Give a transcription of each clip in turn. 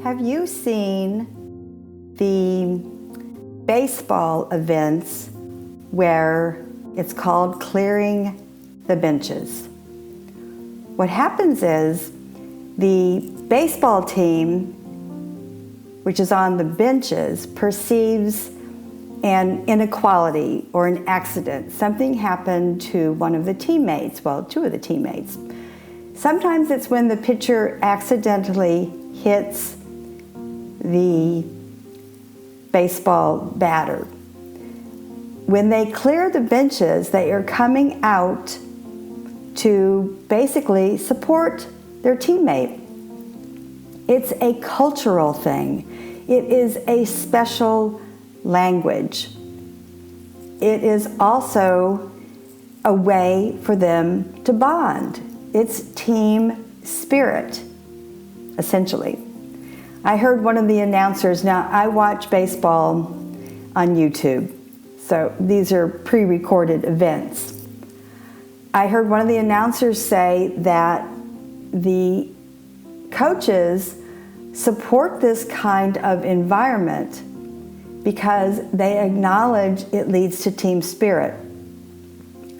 Have you seen the baseball events where it's called clearing the benches? What happens is the baseball team, which is on the benches, perceives an inequality or an accident. Something happened to one of the teammates, well, two of the teammates. Sometimes it's when the pitcher accidentally hits the baseball batter. When they clear the benches, they are coming out to basically support their teammate. It's a cultural thing. It is a special language. It is also a way for them to bond. It's team spirit, essentially. I heard one of the announcers, now I watch baseball on YouTube, so these are pre-recorded events. I heard one of the announcers say that the coaches support this kind of environment because they acknowledge it leads to team spirit.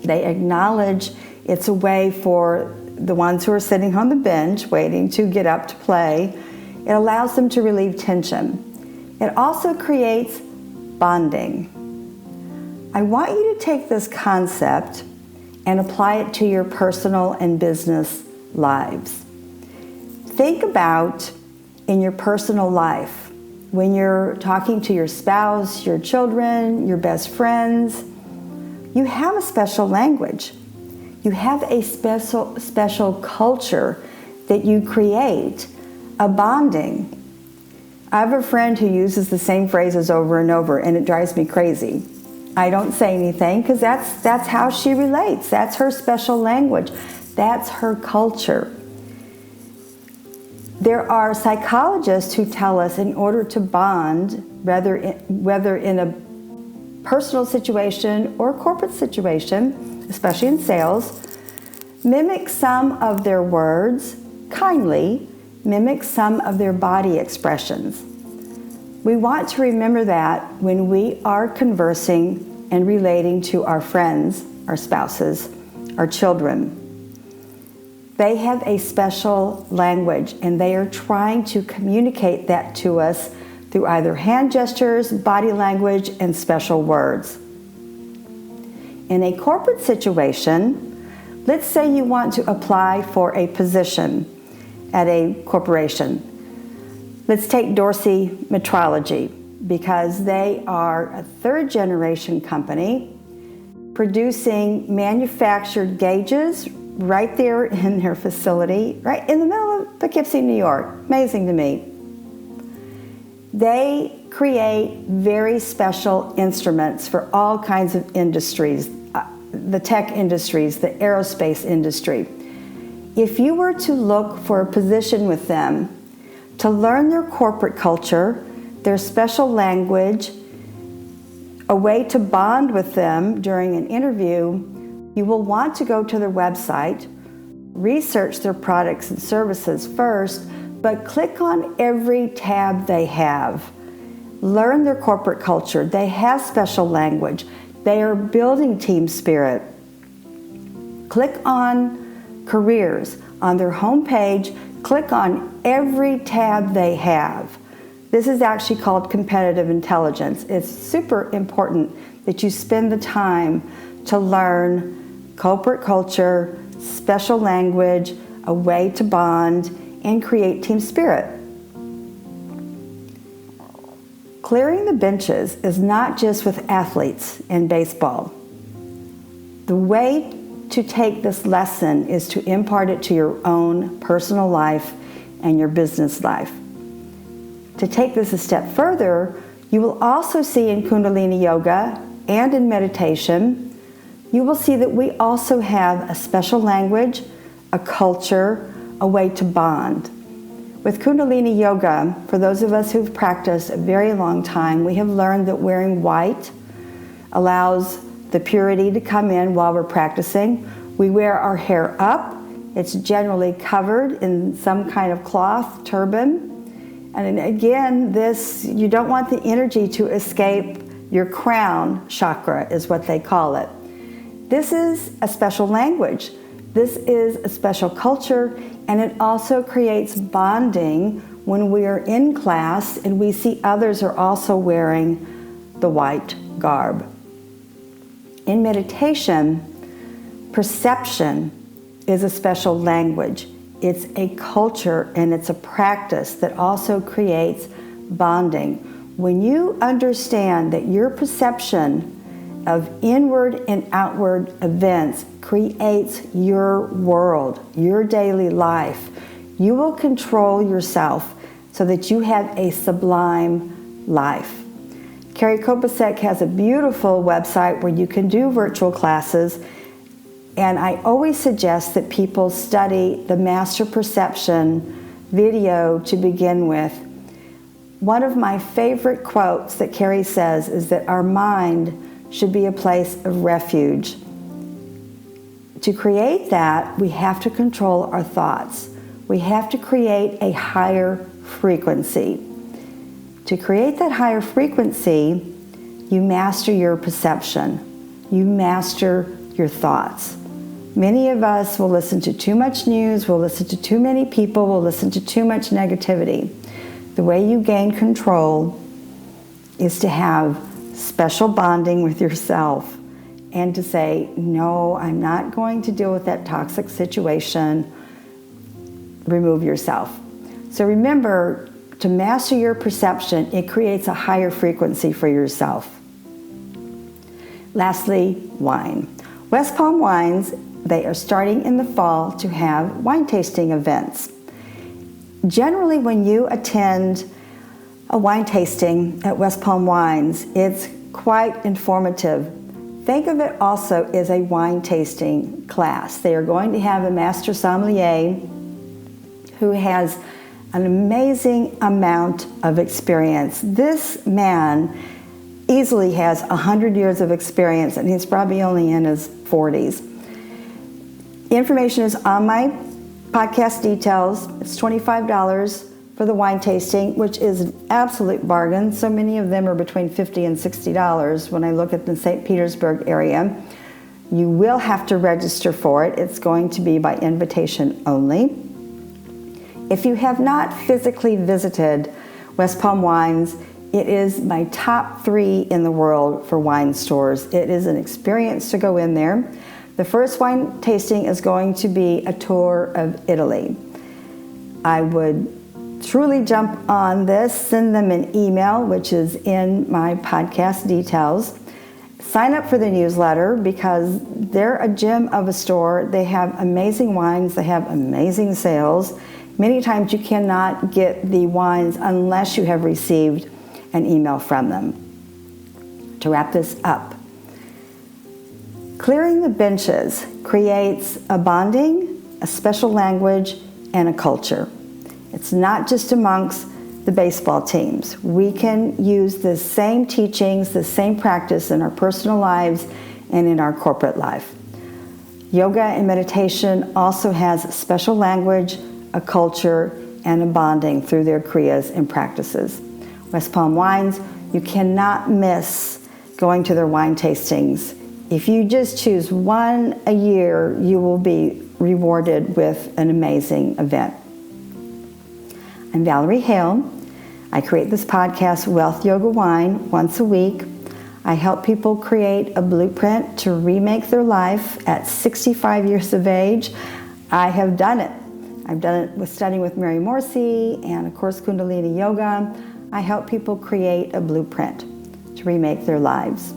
They acknowledge it's a way for the ones who are sitting on the bench waiting to get up to play. It allows them to relieve tension. It also creates bonding. I want you to take this concept and apply it to your personal and business lives. Think about in your personal life, when you're talking to your spouse, your children, your best friends, you have a special language. You have a special culture that you create, a bonding. I have a friend who uses the same phrases over and over, and it drives me crazy. I don't say anything because that's how she relates. That's her special language. That's her culture. There are psychologists who tell us in order to bond, whether in a personal situation or corporate situation, especially in sales, mimic some of their words kindly, mimic some of their body expressions. We want to remember that when we are conversing and relating to our friends, our spouses, our children. They have a special language, and they are trying to communicate that to us through either hand gestures, body language, and special words. In a corporate situation, let's say you want to apply for a position at a corporation. Let's take Dorsey Metrology, because they are a third-generation company producing manufactured gauges right there in their facility, right in the middle of Poughkeepsie, New York. Amazing to me. They create very special instruments for all kinds of industries, the tech industries, the aerospace industry. If you were to look for a position with them, to learn their corporate culture, their special language, a way to bond with them during an interview, you will want to go to their website, research their products and services first, but click on every tab they have. Learn their corporate culture. They have special language. They are building team spirit. Click on careers. On their homepage, click on every tab they have. This is actually called competitive intelligence. It's super important that you spend the time to learn corporate culture, special language, a way to bond, and create team spirit. Clearing the benches is not just with athletes in baseball. The way to take this lesson is to impart it to your own personal life and your business life. To take this a step further, you will also see in Kundalini Yoga and in meditation, you will see that we also have a special language, a culture, a way to bond. With Kundalini Yoga, for those of us who've practiced a very long time, we have learned that wearing white allows the purity to come in while we're practicing. We wear our hair up. It's generally covered in some kind of cloth, turban. And again, you don't want the energy to escape your crown chakra, is what they call it. This is a special language. This is a special culture, and it also creates bonding when we are in class and we see others are also wearing the white garb. In meditation, perception is a special language. It's a culture and it's a practice that also creates bonding. When you understand that your perception of inward and outward events creates your world, your daily life, you will control yourself so that you have a sublime life. Carrie Kopasek has a beautiful website where you can do virtual classes, and I always suggest that people study the Master Perception video to begin with. One of my favorite quotes that Carrie says is that our mind should be a place of refuge. To create that, we have to control our thoughts. We have to create a higher frequency. To create that higher frequency, you master your perception. You master your thoughts. Many of us will listen to too much news, will listen to too many people, will listen to too much negativity. The way you gain control is to have special bonding with yourself and to say, no, I'm not going to deal with that toxic situation. Remove yourself. So remember, to master your perception, it creates a higher frequency for yourself. Lastly, wine. West Palm Wines, they are starting in the fall to have wine tasting events. Generally, when you attend a wine tasting at West Palm Wines, it's quite informative. Think of it also as a wine tasting class. They are going to have a master sommelier who has an amazing amount of experience. This man easily has 100 years of experience, and he's probably only in his 40s. Information is on my podcast details. It's $25 for the wine tasting, which is an absolute bargain. So many of them are between $50 and $60 when I look at the St. Petersburg area. You will have to register for it. It's going to be by invitation only. If you have not physically visited West Palm Wines, it is my top 3 in the world for wine stores. It is an experience to go in there. The first wine tasting is going to be a tour of Italy. I would truly jump on this, send them an email, which is in my podcast details. Sign up for the newsletter because they're a gem of a store. They have amazing wines, they have amazing sales. Many times you cannot get the wines unless you have received an email from them. To wrap this up, clearing the benches creates a bonding, a special language, and a culture. It's not just amongst the baseball teams. We can use the same teachings, the same practice in our personal lives and in our corporate life. Yoga and meditation also has special language, a culture, and a bonding through their kriyas and practices. West Palm Wines, you cannot miss going to their wine tastings. If you just choose one a year, you will be rewarded with an amazing event. I'm Valerie Hale. I create this podcast, Wealth Yoga Wine, once a week. I help people create a blueprint to remake their life at 65 years of age. I have done it. I've done it with studying with Mary Morrissey and, of course, Kundalini Yoga. I help people create a blueprint to remake their lives.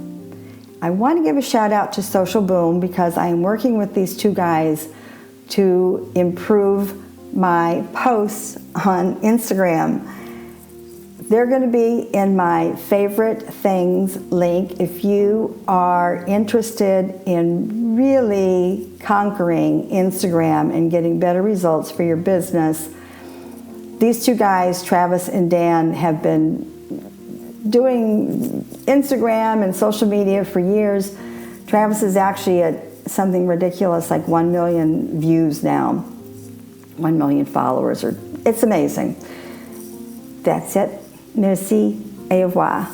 I want to give a shout out to Social Boom because I am working with these 2 guys to improve my posts on Instagram. They're going to be in my favorite things link if you are interested in really conquering Instagram and getting better results for your business. These 2 guys, Travis and Dan, have been doing Instagram and social media for years. Travis is actually at something ridiculous like 1 million views now, 1 million followers. It's amazing. That's it. Merci et au revoir.